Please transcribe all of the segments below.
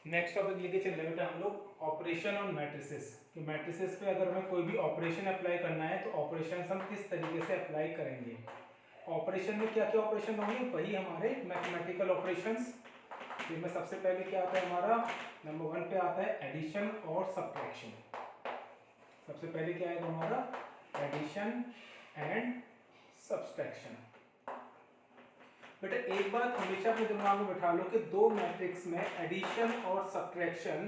Next topic लेके चल रहे बेटा हम लोग ऑपरेशन ऑन मैट्रिसेस कि मैट्रिसेस पे अगर हमें कोई भी ऑपरेशन अप्लाई करना है तो ऑपरेशन हम किस तरीके से अप्लाई करेंगे। ऑपरेशन में क्या क्या ऑपरेशन होंगे, वही हमारे मैथमेटिकल ऑपरेशंस। जिनमें सबसे पहले क्या आता है हमारा, नंबर 1 पे आता है एडिशन और सब्ट्रैक्शन। सबसे पहले क्या आएगा हमारा, एडिशन एंड सब्ट्रैक्शन। बेटा एक बात हमेशा अपने दिमाग में बैठा लो कि दो मैट्रिक्स में एडिशन और सब्ट्रैक्शन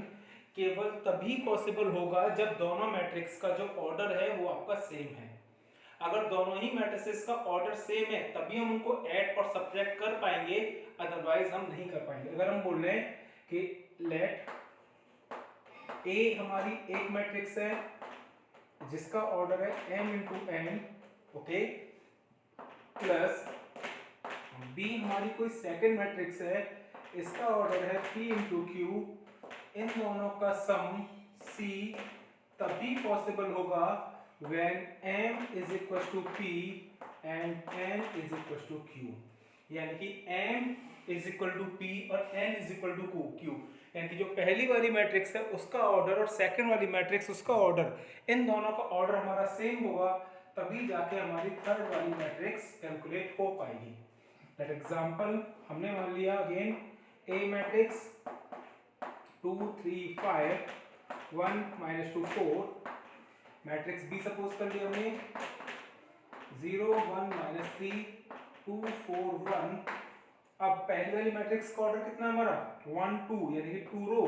केवल तभी पॉसिबल होगा जब दोनों मैट्रिक्स का जो ऑर्डर है वो आपका सेम है। अगर दोनों ही मैट्रिसेस का ऑर्डर सेम है तभी हम उनको ऐड और सब्ट्रैक्ट कर पाएंगे, अदरवाइज हम नहीं कर पाएंगे। अगर हम बोल रहे हैं कि लेट ए हमारी एक मैट्रिक्स है जिसका ऑर्डर है m into N, okay, plus B हमारी कोई सेकंड मैट्रिक्स है, इसका ऑर्डर है p इंटू क्यू, इन दोनों का सम c तभी पॉसिबल होगा when m is equal to p and n is equal to q। यानी कि m is equal to p और n is equal to q, यानी कि जो पहली वाली मैट्रिक्स है उसका ऑर्डर और सेकंड वाली मैट्रिक्स उसका ऑर्डर, इन दोनों का ऑर्डर हमारा सेम होगा, तभी जाके हमारी थर्ड वाली मैट्रिक्स कैलकुलेट हो पाएगी। दैट एग्जांपल हमने मान लिया अगेन ए मैट्रिक्स 2 3 5 1 -2 4, मैट्रिक्स बी सपोज कर लिया हमने 0 1 -3 2 4 1। अब पहली वाली मैट्रिक्स का ऑर्डर कितना है हमारा 1 2, यानी कि 2 रो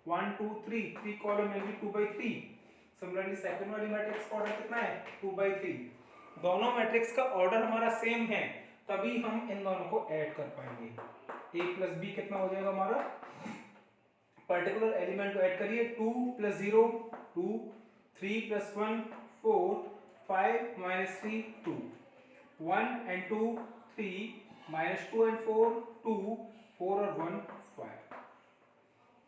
1 2 3 कॉलम यानी कि 2/3। सिमिलरली सेकंड वाली मैट्रिक्स का ऑर्डर कितना है 2/3। दोनों मैट्रिक्स का ऑर्डर हमारा सेम है तभी हम इन दोनों को ऐड कर पाएंगे। a प्लस बी कितना हो जाएगा हमारा, पर्टिकुलर एलिमेंट को ऐड करिए 2 + 0 2 3 + 1 4 5 - 3 2 1 and 2 3 -2 and 4 2 4 और 1 5।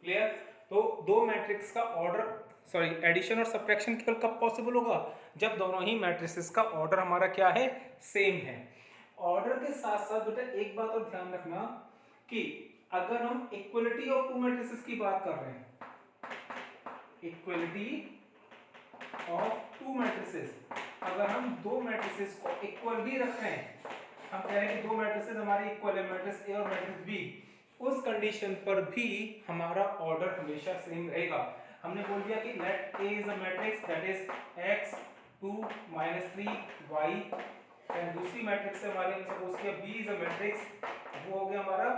क्लियर। तो दो मैट्रिक्स का ऑर्डर सॉरी एडिशन और सब्ट्रैक्शन केवल कब पॉसिबल होगा, जब दोनों ही मैट्रिसेस का ऑर्डर हमारा क्या है, सेम है। ऑर्डर के साथ साथ बेटा एक बात और ध्यान रखना कि अगर हम इक्वलिटी ऑफ टू मैट्रिसेस की बात कर रहे हैं, इक्वलिटी ऑफ टू मैट्रिसेस, अगर हम दो मैट्रिसेस को इक्वल भी रख रहे हैं, हम कह रहे हैं कि दो मैट्रिसेस हमारे इक्वल है, मैट्रिक्स ए और मैट्रिक्स बी, उस कंडीशन पर भी हमारा ऑर्डर हमेशा सेम रहेगा। हमने बोल दिया कि let A is a matrix that is x 2 - 3 y, and दूसरी मैट्रिक्स है हमारे सपोज किया b इज अ मैट्रिक्स, वो हो गया हमारा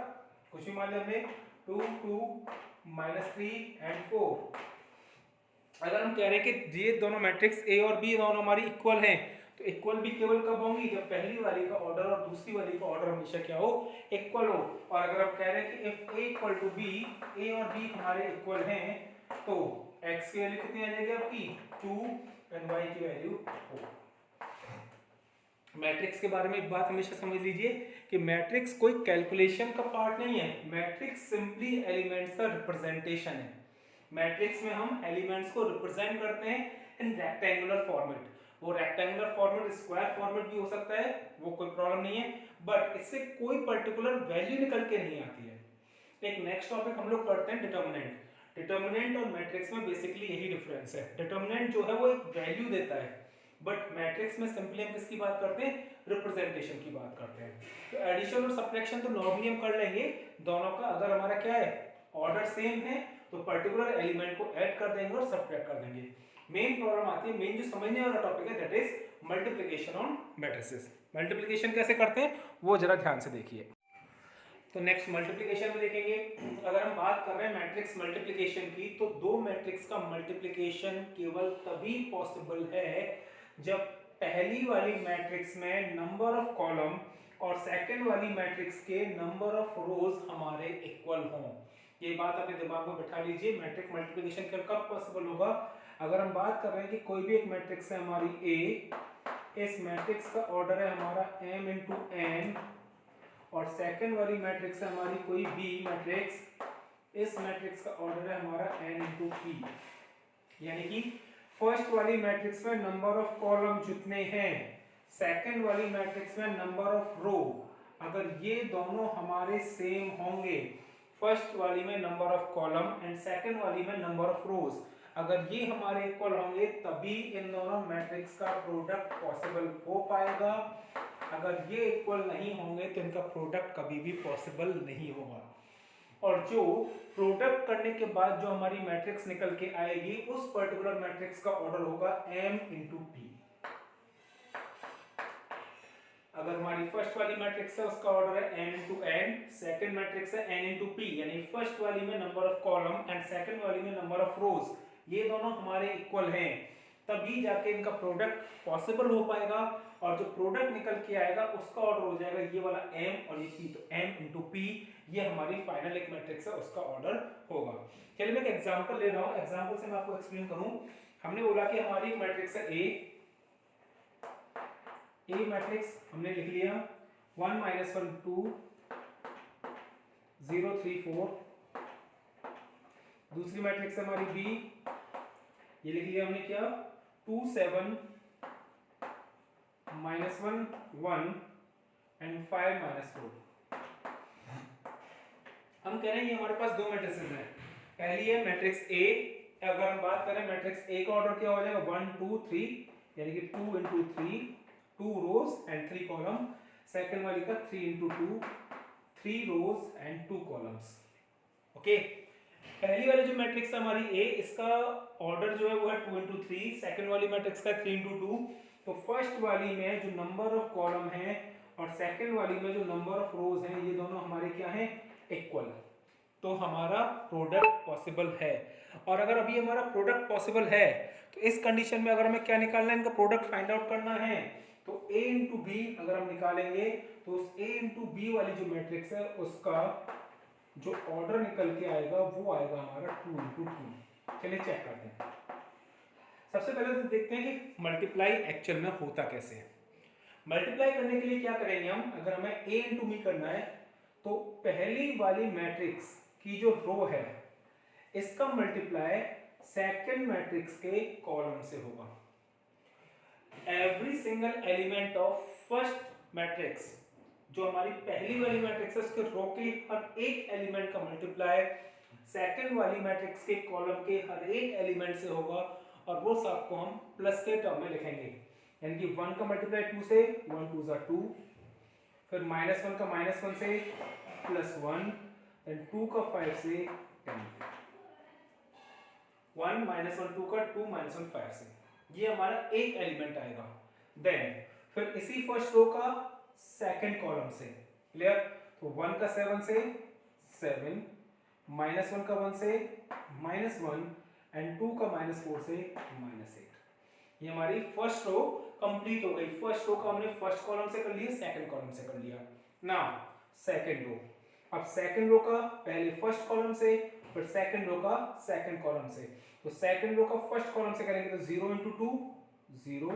कुछ भी मान लिया हमने 2 2 - 3 and 4। अगर हम कह रहे हैं कि ये दोनों मैट्रिक्स ए और बी दोनों हमारी इक्वल हैं, तो इक्वल भी केवल कब होंगी, जब पहली वाली का ऑर्डर और दूसरी वाली का ऑर्डर हमेशा क्या हो, इक्वल हो। और अगर हम कह रहे हैं कि if a equal to b, a और b हमारे इक्वल हैं, तो x की वैल्यू कितनी आ जाएगी आपकी 2 एंड y की वैल्यू 4। मैट्रिक्स के बारे में एक बात हमेशा समझ लीजिए कि मैट्रिक्स कोई कैलकुलेशन का पार्ट नहीं है, मैट्रिक्स सिंपली एलिमेंट्स का रिप्रेजेंटेशन है। मैट्रिक्स में हम एलिमेंट्स को रिप्रेजेंट करते हैं इन रेक्टेंगुलर फॉर्मेट। वो रेक्टेंगुलर फॉर्मेट स्क्वायर फॉर्मेट भी हो सकता है, वो कोई प्रॉब्लम नहीं है, बट इससे कोई पर्टिकुलर वैल्यू निकल के नहीं आती है। एक नेक्स्ट टॉपिक हम लोग पढ़ते हैं डिटर्मिनेंट। डिटर्मिनेंट और मैट्रिक्स में बेसिकली यही डिफरेंस है। डिटर्मिनेंट जो है वो एक वैल्यू देता है, बट मैट्रिक्स में सिंपली हम किसकी बात करते हैं, रिप्रेजेंटेशन की बात करते हैं। तो एडिशन और सब्ट्रैक्शन तो नॉर्मली हम कर लेंगे दोनों का, अगर हमारा क्या है ऑर्डर सेम है तो पर्टिकुलर एलिमेंट को ऐड कर देंगे और सब्ट्रैक्ट कर देंगे। मेन प्रॉब्लम आती है, मेन जो समझने वाला टॉपिक है that is multiplication on matrices. Multiplication कैसे करते हैं वो जरा ध्यान से देखिए। तो नेक्स्ट मल्टीप्लिकेशन में देखेंगे। अगर हम बात कर रहे हैं मैट्रिक्स मल्टीप्लिकेशन की, तो दो मैट्रिक्स का मल्टीप्लिकेशन केवल तभी पॉसिबल है जब पहली वाली मैट्रिक्स में नंबर ऑफ कॉलम और सेकंड वाली मैट्रिक्स के नंबर ऑफ रोज हमारे इक्वल हों। ये बात अपने दिमाग में बिठा लीजिए। मैट्रिक्स मल्टीप्लिकेशन कब पॉसिबल होगा, अगर हम बात कर रहे हैं कि कोई भी एक मैट्रिक्स है हमारी A, इस मैट्रिक्स का ऑर्डर है हमारा m इंटू n, और सेकंड वाली मैट्रिक्स है हमारी कोई B मैट्रिक्स, इस मैट्रिक्स का ऑर्डर है हमारा n इंटू p। यानी कि फर्स्ट वाली मैट्रिक्स में नंबर ऑफ कॉलम जितने हैं, सेकंड वाली मैट्रिक्स में नंबर ऑफ रो, अगर ये दोनों हमारे सेम होंगे फर्स्ट वाली में number of column and second वाली में नंबर ऑफ रोज, अगर ये हमारे इक्वल होंगे तभी इन दोनों मैट्रिक्स का प्रोडक्ट पॉसिबल हो पाएगा। अगर ये इक्वल नहीं होंगे तो इनका प्रोडक्ट कभी भी पॉसिबल नहीं होगा। और जो प्रोडक्ट करने के बाद जो हमारी मैट्रिक्स निकल के आएगी उस पर्टिकुलर मैट्रिक्स का ऑर्डर होगा m इंटू पी। अगर हमारी फर्स्ट वाली मैट्रिक्स है उसका ऑर्डर है m into n, second matrix है n इंटू पी, यानी फर्स्ट वाली में number of column and second वाली में नंबर ऑफ रोज, ये दोनों हमारे इक्वल हैं, तभी जाके इनका प्रोडक्ट पॉसिबल हो पाएगा। और जो प्रोडक्ट निकल के आएगा उसका ऑर्डर हो जाएगा ये वाला m और ये p, तो m इंटू पी ये हमारी फाइनल एक मैट्रिक्स है उसका ऑर्डर होगा। चलिए मैं एक एग्जांपल ले रहा हूँ, एग्जांपल से मैं आपको एक्सप्लेन करूँ। हमने बोला कि हमारी एक मैट्रिक्स है ए मैट्रिक्स हमने लिख लिया 1 -1 2 0 3 4। दूसरी मैट्रिक्स हमारी बी, ये लिख लिया हमने क्या 2 7 -1 1 एंड 5 -4। हम कह रहे हैं हमारे पास दो मैट्रिसेस हैं। पहली है मैट्रिक्स ए, अगर हम बात करें मैट्रिक्स ए का ऑर्डर क्या हो जाएगा 1 2 3, यानी कि 2 into 3, 2 rows and 3 column. Second वाली का 3 into 2, 3 rows and 2 columns. Okay, पहली वाली जो मैट्रिक्स है हमारी ए, इसका ऑर्डर जो है वो है 2 इंटू 3, सेकेंड वाली मैट्रिक्स का 3 इंटू 2। तो फर्स्ट वाली में जो नंबर ऑफ कॉलम है और सेकेंड वाली में जो नंबर ऑफ रोज हैं ये दोनों हमारे क्या हैं इक्वल, तो हमारा प्रोडक्ट पॉसिबल है। और अगर अभी हमारा प्रोडक्ट पॉसिबल है तो इस कंडीशन में अगर हमें क्या निकालना है, इनका प्रोडक्ट फाइंड आउट करना है, तो a इंटू बी अगर हम निकालेंगे तो उस a इंटू बी वाली जो मैट्रिक्स है उसका जो ऑर्डर निकल के आएगा वो आएगा हमारा 2 इंटू 2। चलिए चेक करते हैं। सबसे पहले तो देखते हैं कि मल्टीप्लाई एक्चुअल में होता कैसे है। मल्टीप्लाई करने के लिए क्या करेंगे हम, अगर हमें a इंटू बी करना है तो पहली वाली मैट्रिक्स की जो रो है इसका मल्टीप्लाई सेकंड मैट्रिक्स के कॉलम से होगा। Every single element of first matrix, जो हमारी पहली वाली मैट्रिक्स है उसके रो के हर एक एलिमेंट का मल्टीप्लाई सेकंड वाली मैट्रिक्स के कॉलम के हर एक एलिमेंट से होगा, और वो सब को हम प्लस के टर्म में लिखेंगे। यानी कि 1 का मल्टीप्लाई 2 से 1 2 ज़ा 2, फिर -1 का -1 से +1, देन 2 का 5 से 10, 1 -1 2 का 2 -1 5 से, ये हमारा एक एलिमेंट आएगा। देन फिर इसी फर्स्ट रो का सेकंड कॉलम से, क्लियर, तो 1 का 7 से 7, -1 का 1 से -1 एंड 2 का -4 से -8। ये हमारी फर्स्ट रो कंप्लीट हो गई। फर्स्ट रो का हमने फर्स्ट कॉलम से कर लिया, सेकंड कॉलम से कर लिया। नाउ सेकंड रो, अब सेकंड रो का पहले फर्स्ट कॉलम से फिर सेकंड रो का सेकंड कॉलम से। तो सेकंड रो का फर्स्ट कॉलम से करेंगे तो 0 इंटू 2 0,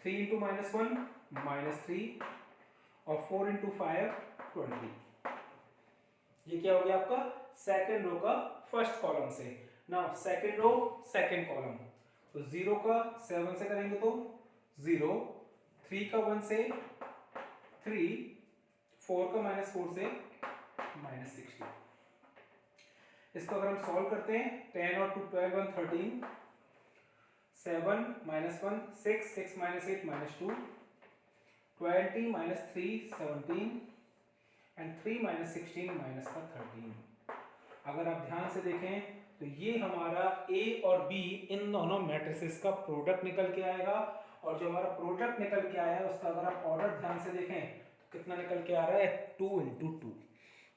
3 इंटू -1 -3 और 4 इंटू 5 20। ये क्या हो गया आपका सेकंड रो का फर्स्ट कॉलम से। Now second row second column, तो 0 का 7 से करेंगे तो 0, 3 का 1 से 3, 4 का -4 से -16। इसको अगर हम सॉल्व करते हैं 10 और 2 12 1 13, 7 -1 6 6 -8 -2, 20 -3 17 एंड 3 -16 -13। अगर आप ध्यान से देखें तो ये हमारा a और b इन दोनों मैट्रिसेस का प्रोडक्ट निकल के आएगा, और जो हमारा प्रोडक्ट निकल के आया है उसका अगर आप ऑर्डर ध्यान से देखें तो कितना निकल के आ रहा है 2 इंटू 2।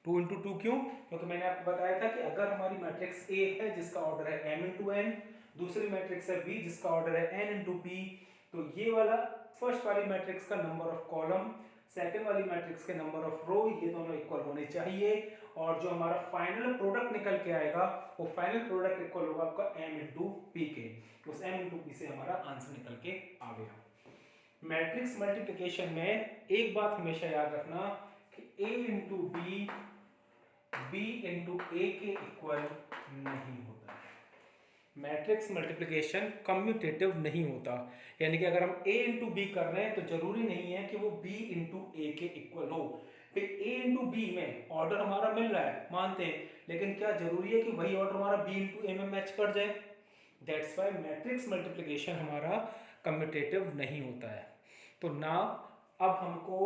2 इंटू 2 क्यों? क्योंकि मैंने आपको बताया था कि अगर हमारी मैट्रिक्स A है जिसका ऑर्डर है m इंटू n, दूसरी मैट्रिक्स है B जिसका ऑर्डर है n इंटू p, तो ये वाला फर्स्ट वाली मैट्रिक्स का नंबर ऑफ कॉलम, सेकंड वाली मैट्रिक्स के नंबर ऑफ रो, ये दोनों इक्वल होने चाहिए, और जो हमारा फाइनल प्रोडक्ट निकल के आएगा वो फाइनल प्रोडक्ट इक्वल होगा आपका m इंटू पी के। उस m इंटू पी से हमारा आंसर निकल के आ गया। मैट्रिक्स मल्टीप्लिकेशन में एक बात हमेशा याद रखना कि a into B b into a के इक्वल नहीं होता। मैट्रिक्स मल्टीप्लिकेशन कम्यूटेटिव नहीं होता, यानी कि अगर हम a इंटू बी कर रहे हैं तो जरूरी नहीं है कि वो b इंटू a के इक्वल हो। फिर A इंटू बी में ऑर्डर हमारा मिल रहा है, मानते हैं, लेकिन क्या जरूरी है कि वही ऑर्डर हमारा B इंटू ए में मैच कर जाए? दैट्स वाई मैट्रिक्स मल्टीप्लिकेशन हमारा कम्यूटेटिव नहीं होता है। तो ना अब हमको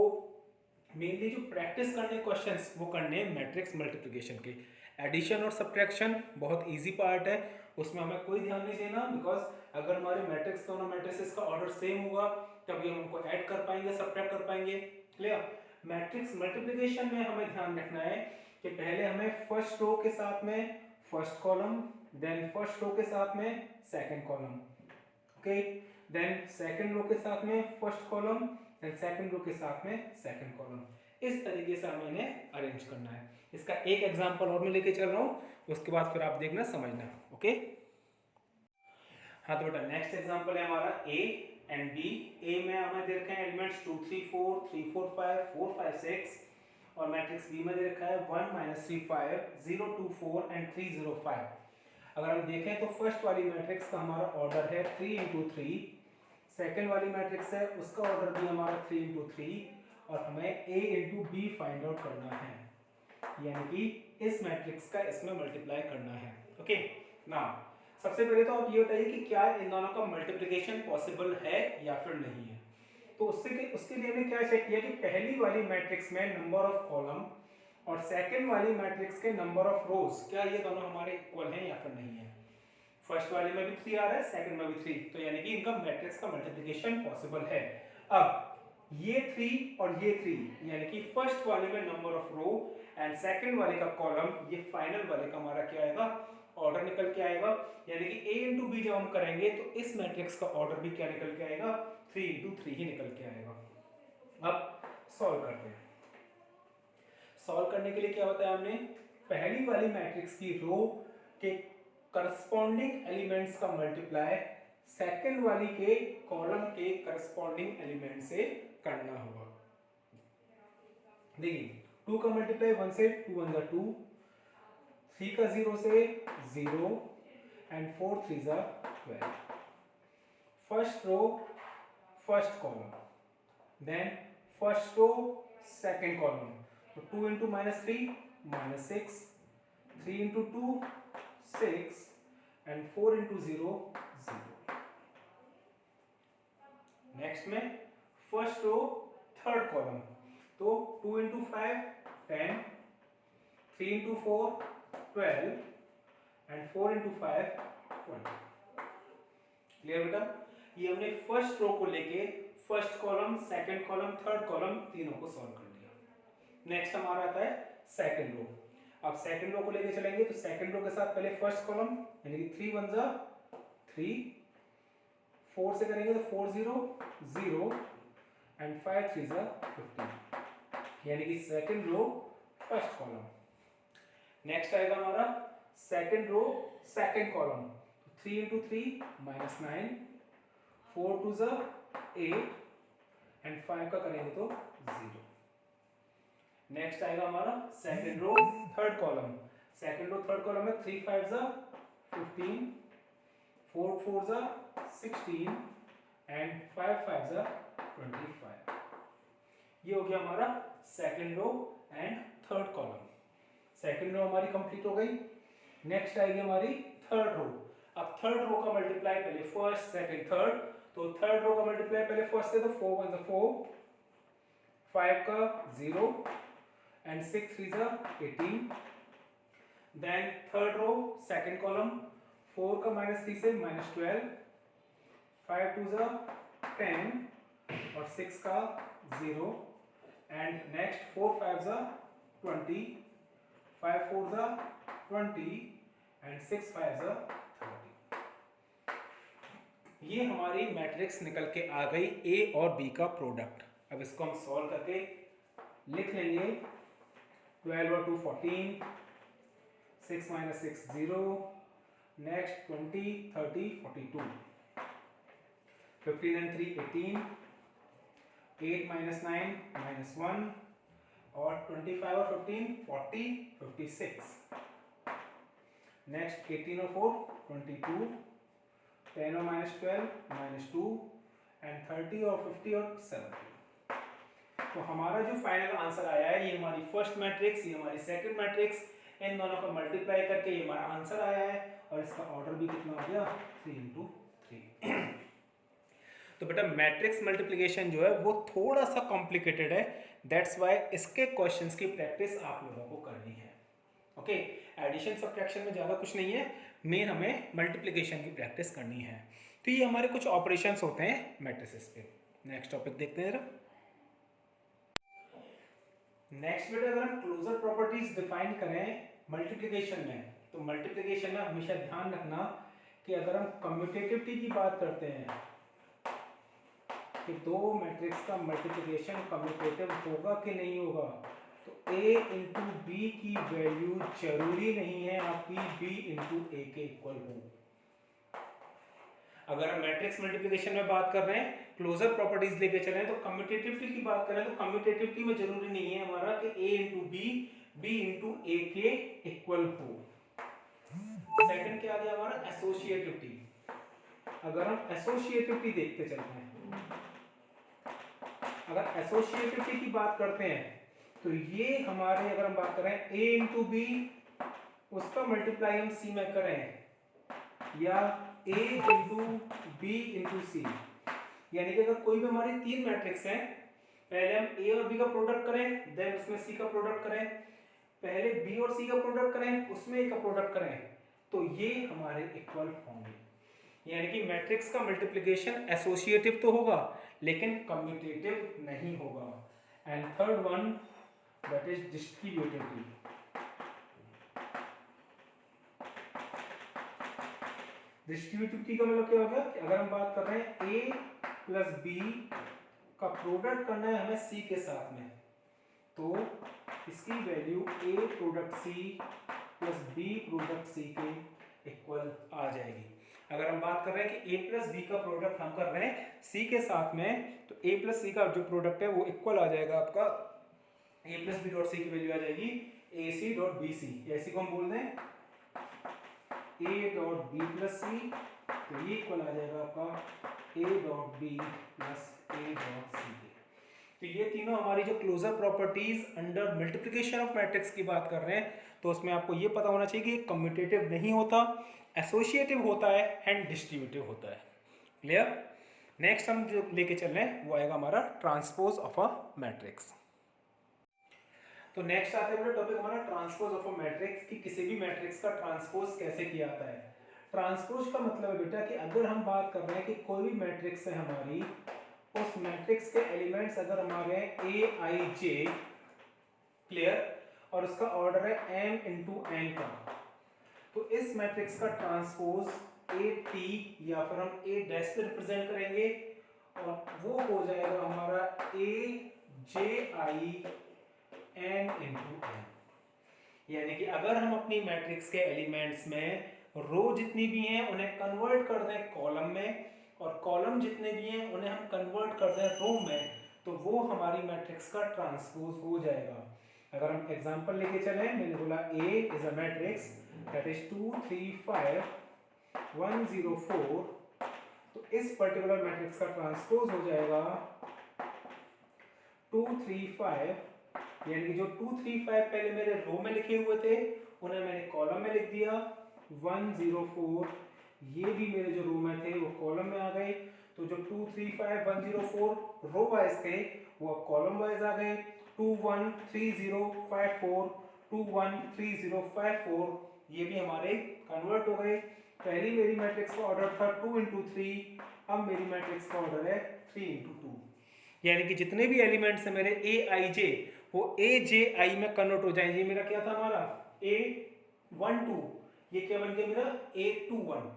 मेनली जो प्रैक्टिस करने क्वेश्चंस वो करने हैं मैट्रिक्स मल्टीप्लिकेशन के। एडिशन और सब्ट्रैक्शन बहुत इजी पार्ट है, उसमें हमें कोई ध्यान नहीं देना, बिकॉज अगर हमारे मैट्रिक्स दोनों मैट्रिसेस का ऑर्डर सेम होगा तभी हम उनको ऐड कर पाएंगे, सब्ट्रैक्ट कर पाएंगे। क्लियर? मैट्रिक्स मल्टीप्लिकेशन में हमें ध्यान रखना है कि पहले हमें फर्स्ट रो के साथ में first column, then first row के साथ में second column, okay, then second row के साथ में first column, then second row के साथ में सेकंड कॉलम। इस तरीके से हमें इन्हें अरेंज करना है। इसका एक एग्जांपल और मैं लेके चल रहा हूँ, उसके बाद फिर आप देखना समझना, ओके। हाँ तो बेटा नेक्स्ट एग्जांपल है हमारा ए एंड बी। ए में हमें दे रखे हैं एलिमेंट्स 2 3 4 3 4 5 4 5 6, और मैट्रिक्स बी में दे रखा है 1 3 5 0 2 4 एंड 3 0 5। अगर हम देखें तो फर्स्ट वाली मैट्रिक्स का हमारा ऑर्डर है 3 इंटू 3, सेकेंड वाली मैट्रिक्स है उसका ऑर्डर भी हमारा 3 इंटू 3, और हमें ए इंटू बी फाइंड आउट करना है, यानी कि इस मैट्रिक्स का इसमें मल्टीप्लाई करना है, ओके। नाउ सबसे पहले तो आप ये बताइए कि क्या इन दोनों का मल्टीप्लिकेशन पॉसिबल है या फिर नहीं है। तो उसके लिए हमने क्या चेक किया कि पहली वाली मैट्रिक्स में नंबर ऑफ कॉलम और सेकंड वाली मैट्रिक्स के नंबर ऑफ रोज, क्या ये दोनों हमारे इक्वल हैं या फिर नहीं है। फर्स्ट वाले में भी 3 आ रहा है, सेकंड में भी 3, तो यानी कि इनका मैट्रिक्स का मल्टीप्लिकेशन पॉसिबल है। अब ये 3 और ये 3, यानी कि फर्स्ट वाले में number of row and second वाले का कॉलम, ये फाइनल वाले का हमारा क्या आएगा, ऑर्डर निकल के आएगा। यानी कि a इंटू बी जब हम करेंगे तो इस मैट्रिक्स का ऑर्डर भी क्या निकल के आएगा, 3 इंटू 3 ही निकल के आएगा। अब सॉल्व करते हैं। सॉल्व करने के लिए क्या होता है, हमने पहली वाली मैट्रिक्स की रो के करस्पॉन्डिंग एलिमेंट्स का मल्टीप्लाई सेकंड वाली के कॉलम के करस्पॉन्डिंग एलिमेंट से करना होगा। देखिए 2 का मल्टीप्लाई 1 से, 2 1 जा 2, 3 का 0 से 0 एंड 4 3 जा 12। First row first column, then first row second column, तो 2 into -3 -6, 3 into 2 6 and 4 into 0 0। Next में फर्स्ट रो थर्ड कॉलम, तो 2 into 5 10, 3 into 4 12 and 4 into 5 20। Clear बेटा? ये हमने फर्स्ट रो को लेके first column, second column, third column तीनों को सॉल्व कर दिया। नेक्स्ट हमारा आता है सेकंड रो। अब सेकंड रो को लेके चलेंगे तो सेकंड रो के साथ पहले फर्स्ट कॉलम, यानी कि 3 1 जा 3, 4 से करेंगे तो 4 0 0 एंड 5 3 जा 15, यानी कि second row first column. Next आएगा हमारा second row second column, 3 into 3 -9, 4 2 जा 8 एंड 5 का करेंगे तो 0। नेक्स्ट आएगा हमारा second row third column. Second row third column में 3 5 जा 15, 4 4 जा 16 एंड 5 5 जा 25। ये हो गया हमारा second row and third column. Second row हमारी कंप्लीट हो गई। नेक्स्ट आएगी हमारी थर्ड रो। अब थर्ड रो का मल्टीप्लाई पहले फर्स्ट सेकंड थर्ड, तो थर्ड रो का मल्टीप्लाई पहले फर्स्ट से, तो 4 1 जा 4, 5 का 0 एंड 6 3 जा 18। Then third row second column, 4 का -3 से -12, 5 2 जा 10 और 6 का 0 एंड नेक्स्ट 4 5 जा 20, 5 4 जा 20 एंड 6 5 जा 30। ये हमारी मैट्रिक्स निकल के आ गई ए और बी का प्रोडक्ट। अब इसको हम सॉल्व करके लिख लेंगे। 12 और 2 14, 6 - 6 0, नेक्स्ट 20 30 42, 15 and 3 18, 8 - 9 -1 और 25 और 15 40 56। नेक्स्ट 18 और 4 22, 10 और -12 -2 एंड 30 और 50 और 70। तो हमारा जो फाइनल आंसर आया है, ये हमारी फर्स्ट मैट्रिक्स, ये हमारी सेकंड मैट्रिक्स, इन दोनों को मल्टीप्लाई करके ये हमारा आंसर आया है, और इसका ऑर्डर भी कितना हो गया 3 × 3। तो बेटा मैट्रिक्स मल्टीप्लिकेशन जो है वो थोड़ा सा कॉम्प्लिकेटेड है, दैट्स वाई इसके क्वेश्चंस की प्रैक्टिस आप लोगों को करनी है। ओके, एडिशन सब्ट्रैक्शन में ज़्यादा कुछ नहीं है, मेन हमें मल्टीप्लिकेशन की प्रैक्टिस करनी है। तो ये हमारे कुछ ऑपरेशंस होते हैं मैट्रिसेस पे। नेक्स्ट टॉपिक देखते हैं जरा। नेक्स्ट बेटा अगर हम क्लोजर प्रॉपर्टीज डिफाइन करें मल्टीप्लिकेशन में, तो मल्टीप्लिकेशन में हमेशा ध्यान रखना कि अगर हम कम्यूटेटिविटी की बात करते हैं कि दो मैट्रिक्स का मल्टीप्लिकेशन कम्यूटेटिव होगा कि नहीं होगा, तो a इंटू बी की वैल्यू जरूरी नहीं है आपकी b इंटू ए के इक्वल हो। अगर हम मैट्रिक्स मल्टीप्लिकेशन में बात कर रहे हैं, क्लोजर प्रॉपर्टीज लेके चले तो कम्यूटेटिविटी की बात करें तो कम्यूटेटिविटी में जरूरी नहीं है हमारा कि a into B b into A के इक्वल हो। सेकंड क्या आ गया हमारा एसोसिएटिविटी। अगर हम एसोसिएटिविटी देखते चलते हैं, अगर एसोसिएटिविटी की बात करते हैं तो ये हमारे, अगर हम बात करें a इंटू बी, उसका मल्टीप्लाई हम c में करें, या a इंटू बी इंटू सी, यानी कि अगर कोई भी हमारी तीन मैट्रिक्स हैं, पहले हम a और b का प्रोडक्ट करें, देन उसमें c का प्रोडक्ट करें, पहले b और c का प्रोडक्ट करें, उसमें a का प्रोडक्ट करें, तो ये हमारे इक्वल होंगे। यानी कि मैट्रिक्स का मल्टीप्लिकेशन एसोसिएटिव तो होगा लेकिन कम्यूटेटिव नहीं होगा। And third one that is distributivity. Distributivity का मतलब क्या हो गया कि अगर हम बात कर रहे हैं a प्लस बी का प्रोडक्ट करना है हमें c के साथ में, तो इसकी value a product c plus b product c के इक्वल आ जाएगी। अगर हम बात कर रहे हैं कि a प्लस बी का प्रोडक्ट हम कर रहे हैं c के साथ में, तो a प्लस सी का जो प्रोडक्ट है वो इक्वल आ जाएगा आपका a plus B dot C की वैल्यू आ जाएगी ए सी डॉट बी सी। ऐसे को हम बोल दें a dot B plus C, तो ये इक्वल आ जाएगा आपका a dot B plus a dot C के। तो ये तीनों हमारी जो closure properties under multiplication of matrix की बात कर रहे हैं, तो उसमें आपको ये पता होना चाहिए कि कम्यूटेटिव नहीं होता, एसोसिएटिव होता है एंड डिस्ट्रीब्यूटिव होता है। क्लियर? नेक्स्ट हम जो लेके चल रहे हैं वो आएगा हमारा ट्रांसपोज ऑफ अ मैट्रिक्स। तो नेक्स्ट आते हैं टॉपिक हमारा ट्रांसपोज ऑफ अ मैट्रिक्स, कि किसी भी मैट्रिक्स का ट्रांसपोज कैसे किया जाता है। ट्रांसपोज का मतलब है बेटा कि अगर हम बात कर रहे हैं कि कोई भी मैट्रिक्स है हमारी, उस मैट्रिक्स के एलिमेंट्स अगर हमारे ए आई जे, क्लियर, और उसका ऑर्डर है m इंटू n का, तो इस मैट्रिक्स का ट्रांसपोज ए टी या फिर हम ए डैश से रिप्रेजेंट करेंगे, और वो हो जाएगा हमारा ए जे आई n इंटू n। यानी कि अगर हम अपनी मैट्रिक्स के एलिमेंट्स में रो जितनी भी हैं उन्हें कन्वर्ट कर दें कॉलम में, और कॉलम जितने भी हैं उन्हें हम कन्वर्ट कर दें रो में, तो वो हमारी मैट्रिक्स का ट्रांसपोज हो जाएगा। अगर हम एग्जांपल लेके चले, मैंने बोला A is a matrix that is 2 3 5 1 0 4, तो इस पर्टिकुलर मैट्रिक्स का ट्रांसपोज हो जाएगा 2 3 5, यानी कि जो 2 3 5 पहले मेरे रो में लिखे हुए थे उन्हें मैंने कॉलम में लिख दिया। 1 0 4 ये भी मेरे जो रो में थे वो कॉलम में आ गए, तो जो 2 3 5 1 0 4 रो वाइज थे वो अब कॉलम वाइज आ गए। 2 1 3 0 5 4 2 1 3 0 5 4 ये भी हमारे कन्वर्ट हो गए। पहली मेरी मैट्रिक्स का ऑर्डर था 2 इंटू 3, अब मेरी मैट्रिक्स का ऑर्डर है 3 इंटू 2, यानी कि जितने भी एलिमेंट्स हैं मेरे ए आई जे वो ए जे आई में कन्वर्ट हो जाएंगे। मेरा क्या था हमारा ए 1 2, ये क्या बन गया मेरा ए 2 1,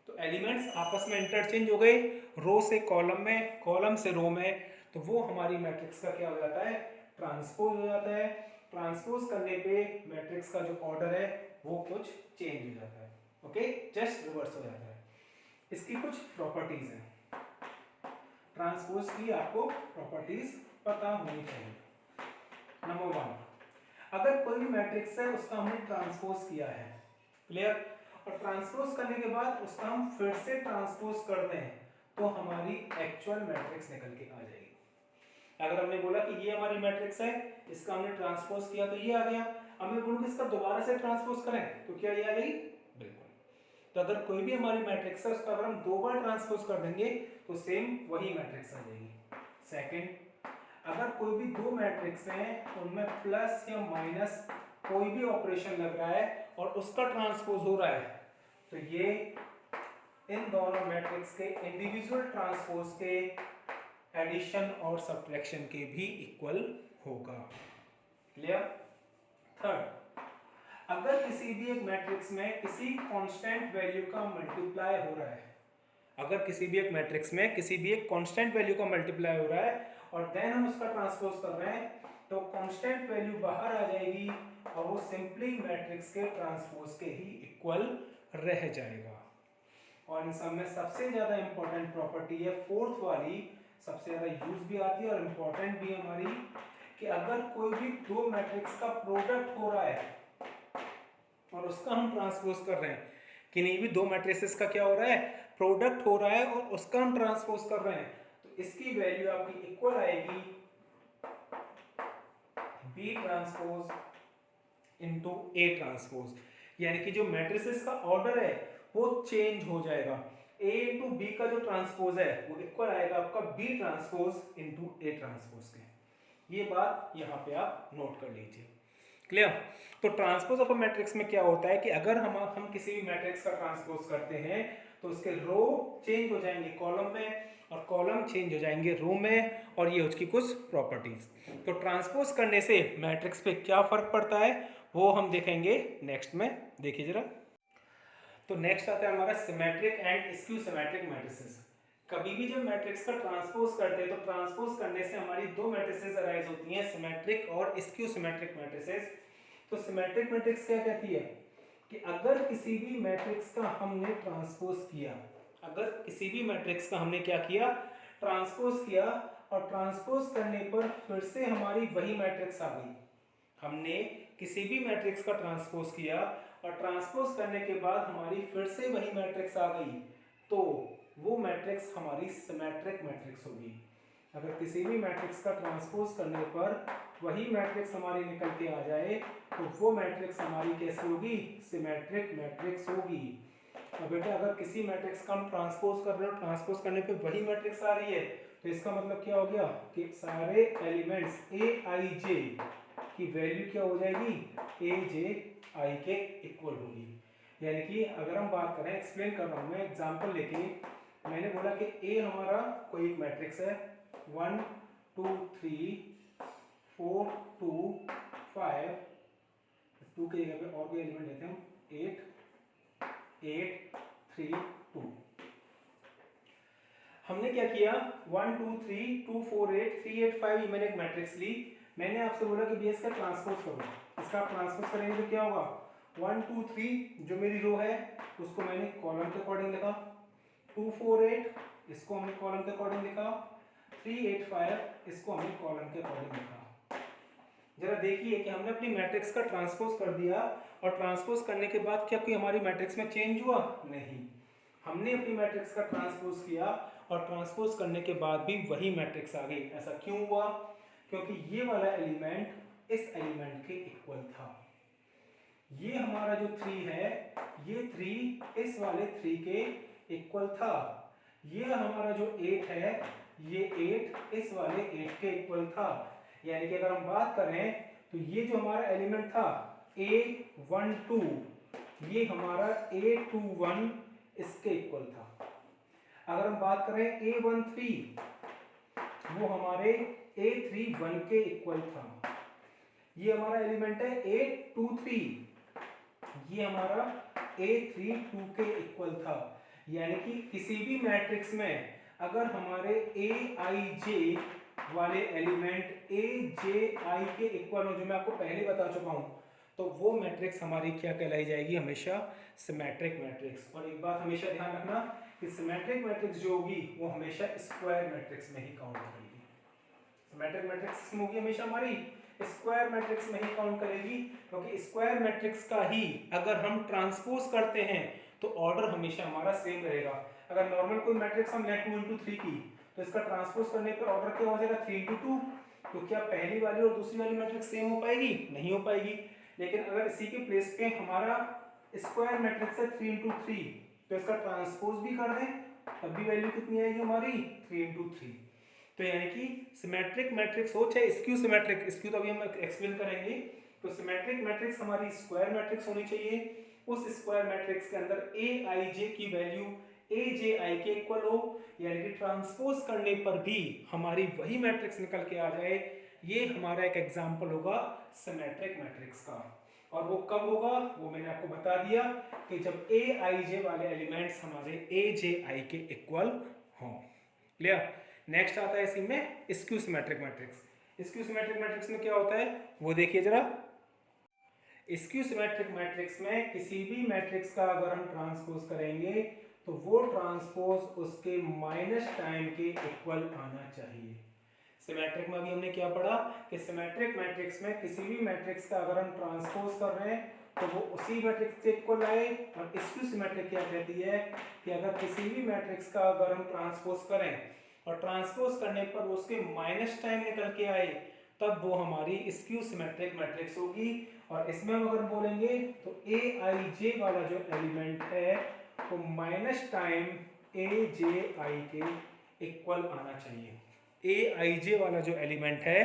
तो एलिमेंट्स आपस में इंटरचेंज हो गए, रो से कॉलम में, कॉलम से रो में, तो वो हमारी मैट्रिक्स का क्या हो जाता है ट्रांसपोज हो जाता है। ट्रांसपोज करने पे मैट्रिक्स का जो ऑर्डर है वो कुछ चेंज हो जाता है, ओके, जस्ट रिवर्स हो जाता है। इसकी कुछ प्रॉपर्टीज हैं, ट्रांसपोज की आपको प्रॉपर्टीज पता होनी चाहिए। नंबर 1, अगर कोई भी मैट्रिक्स है उसका हमने ट्रांसपोज किया है, क्लियर, और ट्रांसपोज करने के बाद उसका हम फिर से ट्रांसपोज कर दें तो हमारी एक्चुअल मैट्रिक्स निकल के आ जाएगी। अगर हमने बोला कि ये हमारी मैट्रिक्स है, इसका हमने ट्रांसपोज किया तो ये आ गया। अब मैं बोलूँ कि इसका दोबारा से ट्रांसपोज करें तो क्या ये आ जाएगी? बिल्कुल। तो अगर कोई भी हमारी मैट्रिक्स है उसका अगर हम 2 बार ट्रांसपोज कर देंगे तो सेम वही मैट्रिक्स आ जाएगी। सेकंड, अगर कोई भी 2 मैट्रिक्स हैं उनमें प्लस या माइनस कोई भी ऑपरेशन लग रहा है और उसका ट्रांसपोज हो रहा है तो ये इन दोनों मैट्रिक्स के इंडिविजुअल ट्रांसपोज के एडिशन और सब्ट्रैक्शन के भी इक्वल होगा। क्लियर? थर्ड, अगर किसी भी एक मैट्रिक्स में किसी कांस्टेंट वैल्यू का मल्टीप्लाई हो रहा है, अगर किसी भी एक मैट्रिक्स में किसी भी एक कांस्टेंट वैल्यू का मल्टीप्लाई हो रहा है और देन हम उसका ट्रांसपोज कर रहे हैं तो कांस्टेंट वैल्यू बाहर आ जाएगी और वो सिंपली मैट्रिक्स के ट्रांसपोज के ही इक्वल रह जाएगा। और इन सब में सबसे ज्यादा इंपॉर्टेंट प्रॉपर्टी है फोर्थ वाली, सबसे ज्यादा यूज भी आती है और इंपॉर्टेंट भी हमारी, कि अगर कोई भी 2 मैट्रिक्स का प्रोडक्ट हो रहा है और उसका हम ट्रांसपोज कर रहे हैं, कि नहीं भी 2 मैट्रिसेस का क्या हो रहा है? प्रोडक्ट हो रहा है और उसका हम ट्रांसपोज कर रहे हैं, तो इसकी वैल्यू आपकी इक्वल आएगी B transpose into A transpose. यानी कि जो मैट्रिसेस का ऑर्डर है वो चेंज हो जाएगा। ए इंटू बी का जो ट्रांसपोज है वो इक्वल आएगा आपका B transpose into A transpose के। ये बात यहाँ पे आप नोट कर लीजिए। क्लियर? तो ट्रांसपोज ऑफ अ मैट्रिक्स में क्या होता है कि अगर हम किसी भी मैट्रिक्स का ट्रांसपोज करते हैं तो उसके रो चेंज हो जाएंगे कॉलम में और कॉलम चेंज हो जाएंगे रो में, और ये उसकी कुछ प्रॉपर्टीज। तो ट्रांसपोज करने से मैट्रिक्स पे क्या फर्क पड़ता है वो हम देखेंगे नेक्स्ट में। देखिए जरा, तो नेक्स्ट आता है हमारा symmetric and skew symmetric matrices. कभी भी जब मैट्रिक्स का ट्रांसपोज करते हैं तो ट्रांसपोज करने से हमारी 2 मैट्रिसेस अराइज होती हैं, सिमेट्रिक और स्क्यू सिमेट्रिक मैट्रिसेस। तो सिमेट्रिक मैट्रिक्स क्या कहती है कि अगर किसी भी मैट्रिक्स का हमने ट्रांसपोज किया, अगर किसी भी मैट्रिक्स का हमने क्या किया? ट्रांसपोज किया, और ट्रांसपोज करने पर फिर से हमारी वही मैट्रिक्स आ गई। हमने किसी भी मैट्रिक्स का ट्रांसपोज किया और ट्रांसपोज करने के बाद हमारी फिर से वही मैट्रिक्स आ गई, तो वो मैट्रिक्स हमारी सिमेट्रिक मैट्रिक्स होगी। अगर किसी भी मैट्रिक्स का ट्रांसपोज करने पर वही मैट्रिक्स हमारी निकल के आ जाए तो वो मैट्रिक्स हमारी कैसी होगी? सिमेट्रिक मैट्रिक्स होगी। अब बेटा अगर किसी मैट्रिक्स का हम ट्रांसपोज कर रहे हो, ट्रांसपोज करने पे वही मैट्रिक्स आ रही है, तो इसका मतलब क्या हो गया कि सारे एलिमेंट्स ए आई जे की वैल्यू क्या हो जाएगी? ए जे आई के इक्वल होगी। यानी कि अगर हम बात करें, एक्सप्लेन कर रहा हूँ मैं एग्जांपल लेके, मैंने बोला कि ए हमारा कोई एक मैट्रिक्स है 1 2 3 4 2 5, 2 के जगह पे और कोई एलिमेंट लेते हैं हम 8 8 3 2। हमने क्या किया 1 2 3 2 4 8 3 8 5, ये मैंने एक मैट्रिक्स ली। मैंने आपसे बोला कि बेस का ट्रांसपोज करो, इसका आप ट्रांसपोज करेंगे तो क्या होगा? 1 2 3 जो मेरी रो है उसको मैंने कॉलम के अकॉर्डिंग लिखा, 2 4 8 इसको हमने कॉलम के अकॉर्डिंग लिखा, 3 8 5 इसको हमने कॉलम के अकॉर्डिंग लिखा। जरा देखिए कि हमने अपनी मैट्रिक्स का ट्रांसपोज कर दिया और ट्रांसपोज करने के बाद क्या कोई हमारी मैट्रिक्स में चेंज हुआ? नहीं। हमने अपनी मैट्रिक्स का ट्रांसपोज किया और ट्रांसपोज करने के बाद भी वही मैट्रिक्स आ गई। ऐसा क्यों हुआ? क्योंकि ये वाला एलिमेंट इस एलिमेंट के इक्वल था। ये हमारा जो 3 है, ये 3 इस वाले 3 के इक्वल था। ये हमारा जो 8 है, ये 8 इस वाले 8 के इक्वल था। यानी कि अगर हम बात करें तो ये जो हमारा एलिमेंट था A12, ये हमारा A21 इसके इक्वल था। अगर हम बात करें A13, वो हमारे A31 के इक्वल था। ये हमारा एलिमेंट है A23, ये हमारा A32 के इक्वल था। यानी कि किसी भी मैट्रिक्स में अगर हमारे Aij वाले एलिमेंट Aj के इक्वल हो, जो मैं आपको पहले बता चुका हूं, तो वो मैट्रिक्स हमारी क्या कहलाई जाएगी? हमेशा सिमेट्रिक मैट्रिक्स। और एक बात हमेशा ध्यान रखना कि सिमेट्रिक मैट्रिक्स जो होगी वो हमेशा स्क्वायर मैट्रिक्स में ही काउंट करेगी। सिमेट्रिक मैट्रिक्स में होगी हमेशा हमारी स्क्वायर मैट्रिक्स में ही काउंट करेगी, क्योंकि स्क्वायर मैट्रिक्स का ही अगर हम ट्रांसपोज करते हैं तो ऑर्डर हमेशा हमारा सेम रहेगा। अगर नॉर्मल कोई मैट्रिक्स हम लें 2 into 3 की, तो इसका ट्रांसपोज करने पर ऑर्डर क्या हो जाएगा 3:2। तो क्या पहली वाली और दूसरी वाली मैट्रिक्स सेम हो पाएगी? नहीं हो पाएगी। लेकिन अगर इसी के प्लेस पे हमारा स्क्वायर मैट्रिक्स है 3:3, तो इसका ट्रांसपोज भी कर दें तब भी वैल्यू कितनी आएगी हमारी 3:3। तो यानी कि सिमेट्रिक मैट्रिक्स हो चाहे स्क्यू सिमेट्रिक, स्क्यू तो अभी हम एक्सप्लेन करेंगे, तो सिमेट्रिक मैट्रिक्स हमारी स्क्वायर मैट्रिक्स होनी चाहिए। उस स्क्वायर मैट्रिक्स के अंदर ए आई जे की वैल्यू ए जे आई के इक्वल हो, यानी कि ट्रांसपोज करने पर भी हमारी वही मैट्रिक्स निकल के आ जाए। ये हमारा एक एग्जांपल होगा सिमेट्रिक मैट्रिक्स का। और वो कब होगा वो मैंने आपको बता दिया कि जब ए आई जे वाले एलिमेंट्स हमारे ए जे आई के इक्वल हों। क्लियर? नेक्स्ट आता है इसी में skew symmetric matrix. Skew symmetric matrix में क्या होता है वो देखिए जरा। स्क्यू सिमेट्रिक मैट्रिक्स में किसी भी मैट्रिक्स का अगर हम ट्रांसपोज करेंगे तो वो ट्रांसपोज उसके माइनस टाइम के इक्वल आना चाहिए। सिमेट्रिक में भी हमने क्या पढ़ा कि सिमेट्रिक मैट्रिक्स में किसी भी मैट्रिक्स का अगर हम ट्रांसपोज कर रहे हैं तो वो उसी मैट्रिक्स के इक्वल आए। और स्क्यू सिमेट्रिक क्या कहती है कि अगर किसी भी मैट्रिक्स का अगर हम ट्रांसपोज करें और ट्रांसपोज करने पर उसके माइनस टाइम निकल के आए तब वो हमारी स्क्यू सिमेट्रिक मैट्रिक्स होगी। और इसमें हम अगर बोलेंगे तो ए आई जे वाला जो एलिमेंट है वो माइनस टाइम ए जे आई के इक्वल आना चाहिए। ए आई जे वाला जो एलिमेंट है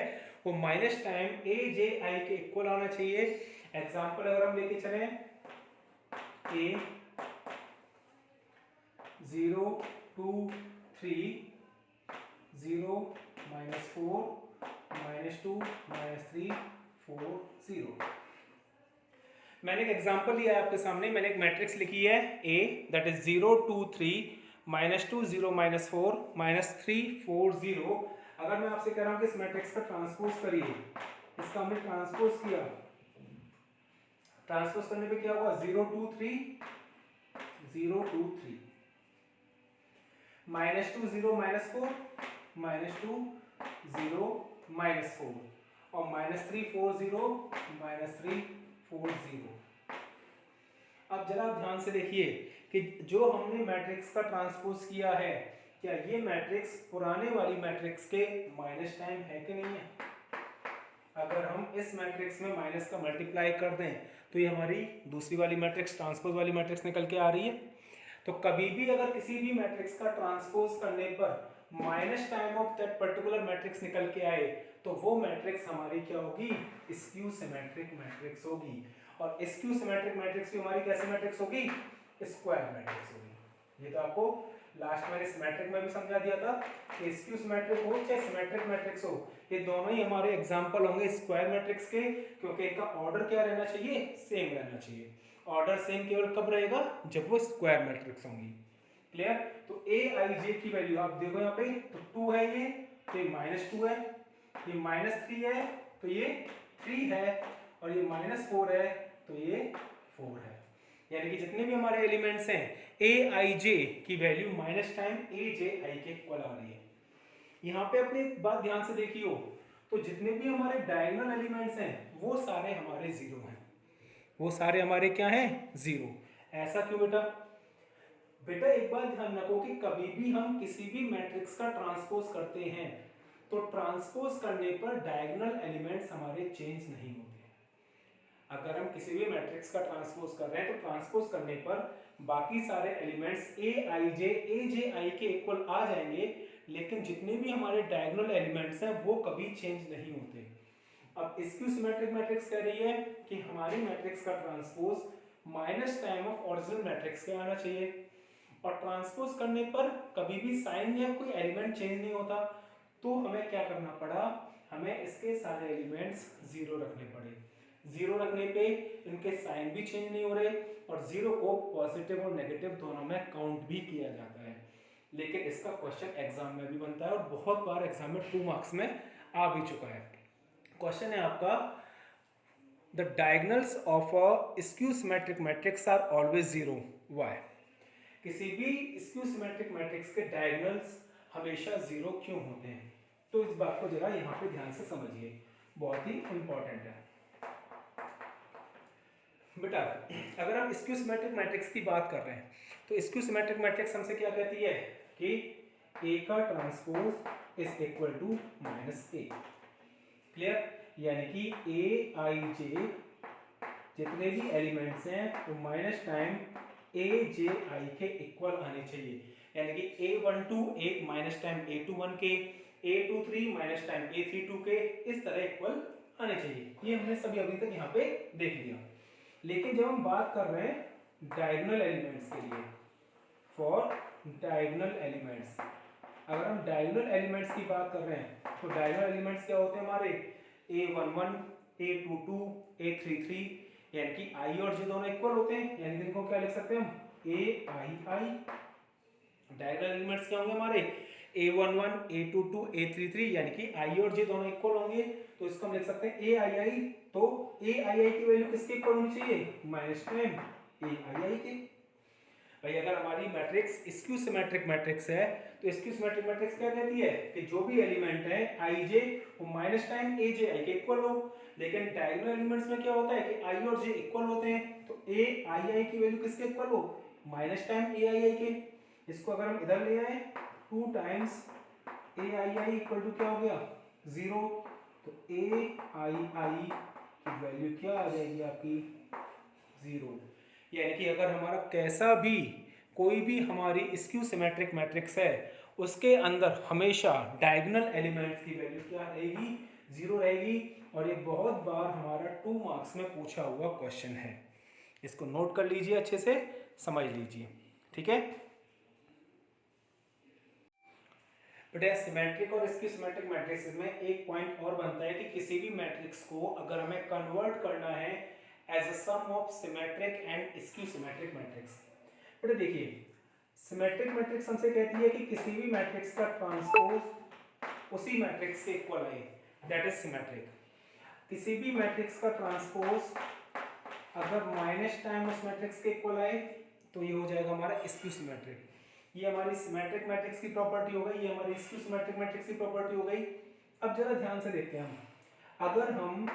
वो माइनस टाइम ए जे आई के इक्वल आना चाहिए। एग्जाम्पल अगर हम लेके चले ए 0 2 3 0 -4 -2 -3 4 0। मैंने एक एग्जांपल लिया है आपके सामने। मैंने एक मैट्रिक्स लिखी है A दैट इज 0 2 3 -2 0 -4 -3 4 0। अगर मैं आपसे कह रहा हूं कि इस मैट्रिक्स का ट्रांसपोज करिए, इसका हमने ट्रांसपोज किया, ट्रांसपोज करने पे क्या होगा 0 2 3 0 2 3 -2 0 -4 -2 0 -4 और -3 4 0 -3 4 0। अब जरा ध्यान से देखिए कि जो हमने मैट्रिक्स का ट्रांसपोज किया है क्या ये मैट्रिक्स पुराने वाली मैट्रिक्स के माइनस टाइम है कि नहीं है? अगर हम इस मैट्रिक्स में माइनस का मल्टीप्लाई कर दें तो ये हमारी दूसरी वाली मैट्रिक्स ट्रांसपोज वाली मैट्रिक्स निकल के आ रही है। तो कभी भी अगर किसी भी मैट्रिक्स का ट्रांसपोज करने पर minus time of that particular matrix निकल के आए तो वो मैट्रिक्स हमारी क्या होगी स्क्यू सिमेट्रिक मैट्रिक्स होगी। और स्क्यू सिमेट्रिक मैट्रिक्स भी हमारी कैसी मैट्रिक्स होगी स्क्वायर मैट्रिक्स होगी। ये तो आपको लास्ट में सिमेट्रिक में भी समझा दिया था कि स्क्यू सिमेट्रिक हो चाहे सिमेट्रिक मैट्रिक्स हो ये दोनों ही हमारे एग्जांपल होंगे स्क्वायर मैट्रिक्स के, क्योंकि इनका ऑर्डर क्या रहना चाहिए सेम रहना चाहिए। ऑर्डर सेम केवल कब रहेगा जब वो स्क्वायर मैट्रिक्स होंगी। क्लियर? तो ए आई जे की वैल्यू आप देखो यहाँ पे तो 2 है ये, तो ये -2 है, ये -3 है तो ये 3 है और ये -4 है तो ये 4 है। यानी कि जितने भी हमारे एलिमेंट्स हैं ए आई जे की वैल्यू माइनस टाइम ए जे आई के इक्वल आ रही है। यहाँ पे अपनी एक बात ध्यान से देखियो तो जितने भी हमारे डायगोनल एलिमेंट्स हैं वो सारे हमारे 0 हैं, वो सारे हमारे क्या हैं 0। ऐसा क्यों बेटा? बेटा एक बात ध्यान रखो कि कभी भी हम किसी भी मैट्रिक्स का ट्रांसपोज करते हैं तो ट्रांसपोज करने पर डायगोनल एलिमेंट्स हमारे चेंज नहीं होते। अगर हम किसी भी मैट्रिक्स का ट्रांसपोज कर रहे हैं तो ट्रांसपोज करने पर बाकी सारे एलिमेंट्स ए आई जे ए जे आई के इक्वल आ जाएंगे, लेकिन जितने भी हमारे डायगोनल एलिमेंट्स हैं वो कभी चेंज नहीं होते। अब स्क्यू सिमेट्रिक मैट्रिक्स कह रही है कि हमारी मैट्रिक्स का transpose minus time of original matrix के आना चाहिए और ट्रांसपोज करने पर कभी भी साइन या कोई एलिमेंट चेंज नहीं होता। तो हमें क्या करना पड़ा, हमें इसके सारे एलिमेंट्स 0 रखने पड़े। 0 रखने पे इनके साइन भी चेंज नहीं हो रहे और 0 को पॉजिटिव और नेगेटिव दोनों में काउंट भी किया जाता है। लेकिन इसका क्वेश्चन एग्जाम में भी बनता है और बहुत बार एग्जाम में 2 मार्क्स में आ भी चुका है। क्वेश्चन है आपका the diagonals of a skew symmetric matrix are always 0 why? किसी भी स्क्यू सिमेट्रिक मैट्रिक्स के डायगोनल्स हमेशा 0 क्यों होते हैं? तो इस बात को जरा यहाँ पे ध्यान से समझिए, बहुत ही इंपॉर्टेंट है बेटा। अगर हम स्क्यू सिमेट्रिक मैट्रिक्स की बात कर रहे हैं तो स्क्यू सिमेट्रिक मैट्रिक्स हमसे क्या कहती है कि ए का transpose is equal to minus A. Clear? यानी कि ए आई जे जितने भी एलिमेंट्स हैं वो माइनस टाइम ए जे आई के इक्वल आने चाहिए। यानी कि A12 एक माइनस टाइम A21 के, A23 माइनस टाइम A32 के, इस तरह इक्वल आने चाहिए। ये हमने सभी अभी तक यहाँ पे देख लिया। लेकिन जब हम बात कर रहे हैं डायगोनल एलिमेंट्स के लिए, फॉर डायगोनल एलिमेंट्स, अगर हम डायगोनल एलिमेंट्स की बात कर रहे हैं तो डायगोनल एलिमेंट्स क्या होते हैं हमारे? A11, A22, A33, यानी कि आई और जे दोनों इक्वल होते हैं, यानी कि इनको क्या लिख सकते हैं हम? AI। डायगोनल एलिमेंट्स क्या होंगे हमारे? A11, A22, A33, यानी कि आई और जे दोनों इक्वल होंगे, तो इसको हम लिख सकते हैं AII। तो AII की वैल्यू किसके इक्वल होनी चाहिए? माइनस टाइम AII के। भाई अगर हमारी मैट्रिक्स स्क्यू सिमेट्रिक मैट्रिक्स है तो स्क्यू सिमेट्रिक मैट्रिक्स क्या कहती है कि जो भी एलिमेंट है आई जे वो माइनस टाइम ए जे आई के इक्वल हो। लेकिन डायगोनल एलिमेंट्स में क्या होता है कि आई और जे इक्वल होते हैं, तो ए आई आई की वैल्यू किसके इक्वल हो? माइनस टाइम ए आई आई के। इसको अगर हम इधर ले आए 2 times A I I equal to क्या हो गया? 0। तो ए आई आई की वैल्यू क्या आ जाएगी आपकी? 0। यानी कि अगर हमारा कैसा भी कोई भी हमारी स्क्यू सिमेट्रिक मैट्रिक्स है उसके अंदर हमेशा डायगोनल एलिमेंट्स की वैल्यू क्या रहेगी? 0 रहेगी। और ये बहुत बार हमारा 2 मार्क्स में पूछा हुआ क्वेश्चन है, इसको नोट कर लीजिए, अच्छे से समझ लीजिए, ठीक है? बेटा सिमेट्रिक और स्क्यू सिमेट्रिक मैट्रिक्स में एक पॉइंट और बनता है कि किसी भी मैट्रिक्स को अगर हमें कन्वर्ट करना है as a sum of symmetric and skew symmetric matrix. बेटा देखिए सिमेट्रिक मैट्रिक्स हमसे कहती है कि किसी भी मैट्रिक्स का ट्रांसपोज उसी मैट्रिक्स के इक्वल आए, दैट इज सिमेट्रिक। किसी भी मैट्रिक्स का ट्रांसपोज अगर माइनस टाइम उस मैट्रिक्स के इक्वल आए तो ये हो जाएगा हमारा स्क्यू सिमेट्रिक। ये हमारी सिमेट्रिक मैट्रिक्स की प्रॉपर्टी हो गई, ये हमारी स्क्यू सिमेट्रिक मैट्रिक्स की प्रॉपर्टी हो गई। अब जरा ध्यान से देखते हैं हम, अगर हम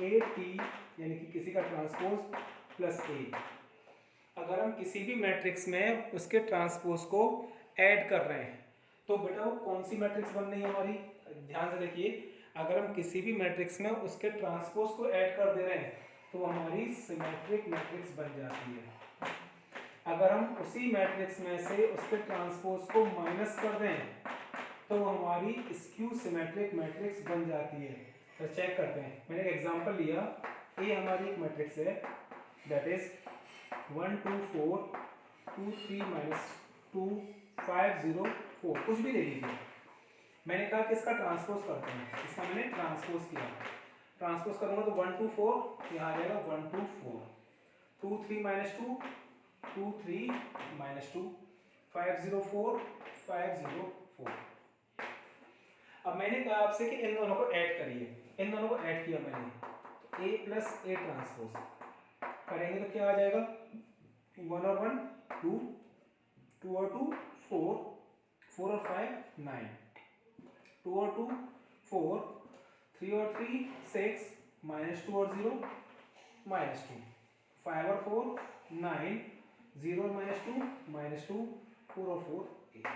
ए टी यानी कि किसी का ट्रांसपोज प्लस ए, अगर हम किसी भी मैट्रिक्स में उसके ट्रांसपोज को ऐड कर रहे हैं तो बेटा वो कौन सी मैट्रिक्स बन रही है हमारी? ध्यान से देखिए, अगर हम किसी भी मैट्रिक्स में उसके ट्रांसपोज को ऐड कर दे रहे हैं तो हमारी सिमेट्रिक मैट्रिक्स बन जाती है। अगर हम उसी मैट्रिक्स में से उसके ट्रांसपोज को माइनस कर दें तो हमारी स्क्यू सिमेट्रिक मैट्रिक्स बन जाती है। तो चेक करते हैं, मैंने एक एग्जांपल लिया, ए हमारी एक मैट्रिक्स है दैट इज 1 2 4 2 3 माइनस 2 5 0 4, कुछ भी ले लीजिए। मैंने कहा कि इसका ट्रांसपोज करते हैं, इसका मैंने ट्रांसपोज किया, ट्रांसपोज करूंगा तो 1 2 4 यहाँ आ जाएगा 1 2 4, 2 3 माइनस 2 2 3 माइनस 2 5 0 4 5 0 4। अब मैंने कहा आपसे कि इन दोनों को ऐड करिए, इन दोनों को ऐड किया मैंने, तो a प्लस ए ट्रांसपोज करेंगे तो क्या आ जाएगा? 1 और 1 2, 2 और 2 4, 4 और 5 9, 2 और 2 4, 3 और 3 6, माइनस 2 और 0 माइनस 2, 5 और 4 9, 0 और माइनस 2 माइनस 2, 4 और 4 8।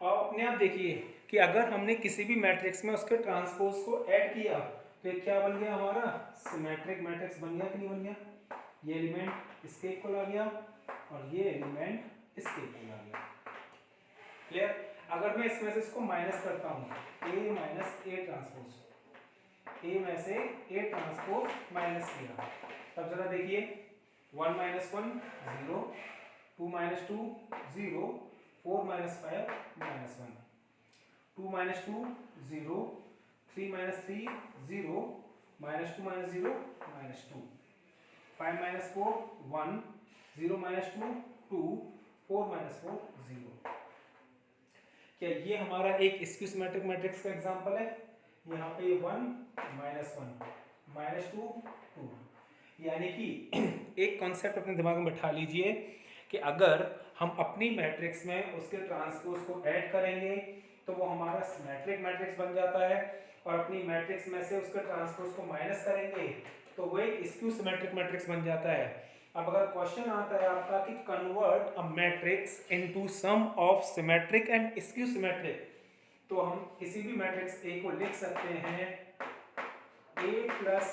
और अपने आप देखिए कि अगर हमने किसी भी मैट्रिक्स में उसके ट्रांसपोज को ऐड किया तो ये क्या बन गया हमारा? सिमेट्रिक मैट्रिक्स बन गया कि नहीं बन गया? ये एलिमेंट इसके इक्वल आ गया और ये एलिमेंट इसके इक्वल आ गया। क्लियर? अगर मैं इसमें से इसको माइनस करता हूँ, a minus A transpose, a में से a ट्रांसपोज माइनस किया, तब जरा देखिए 1 minus 1 0, 2 minus 2 0, 4 minus 5 minus 1, 2 minus 2 0, 3 minus 3 0, minus 2 minus 0 minus 2, 5 minus 4 1, 0 minus 2 2, 4 minus 4 0। क्या ये हमारा एक स्क्यू सिमेट्रिक मैट्रिक्स का एग्जांपल है? यहाँ पे 1 माइनस 1 माइनस 2 2। यानी कि एक कॉन्सेप्ट अपने दिमाग में बैठा लीजिए कि अगर हम अपनी मैट्रिक्स में उसके ट्रांसपोज को ऐड करेंगे तो वो हमारा सिमेट्रिक मैट्रिक्स बन जाता है, और अपनी मैट्रिक्स में से उसके ट्रांसपोज को माइनस करेंगे तो वो एक स्क्यू सिमेट्रिक मैट्रिक्स बन जाता है। अब अगर क्वेश्चन आता है आपका कि convert a matrix into sum of symmetric and skew symmetric, तो हम किसी भी मैट्रिक्स ए को लिख सकते हैं ए प्लस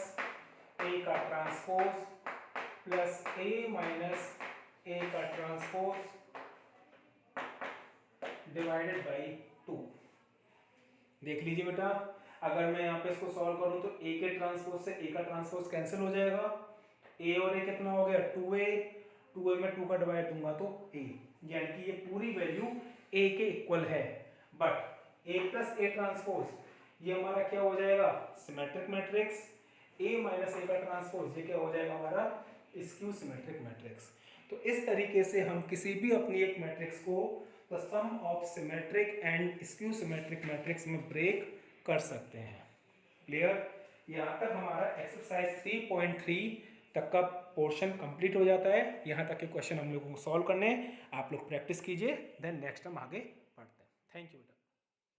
ए का ट्रांसपोज प्लस ए माइनस ए का ट्रांसपोज डिवाइडेड बाई 2। देख लीजिए बेटा, अगर मैं यहाँ पे इसको सॉल्व करूँ तो ए के ट्रांसपोज से ए का ट्रांसपोज कैंसिल हो जाएगा, ए और ए कितना हो गया 2a, 2a में 2 का डिवाइड दूंगा तो a, यानी कि ये पूरी वैल्यू a के इक्वल है। But a plus A transpose ये हमारा क्या हो जाएगा सिमेट्रिक मैट्रिक्स, a माइनस ए का ट्रांसपोज ये क्या हो जाएगा हमारा स्क्यू सिमेट्रिक मैट्रिक्स। तो इस तरीके से हम किसी भी अपनी एक मैट्रिक्स को the sum of symmetric and skew symmetric matrix में ब्रेक कर सकते हैं। क्लियर? यहाँ तक हमारा एक्सरसाइज 3.3 तक का पोर्शन कंप्लीट हो जाता है। यहाँ तक के क्वेश्चन हम लोगों को सॉल्व करने हैं, आप लोग प्रैक्टिस कीजिए, देन नेक्स्ट हम आगे बढ़ते हैं। Thank you.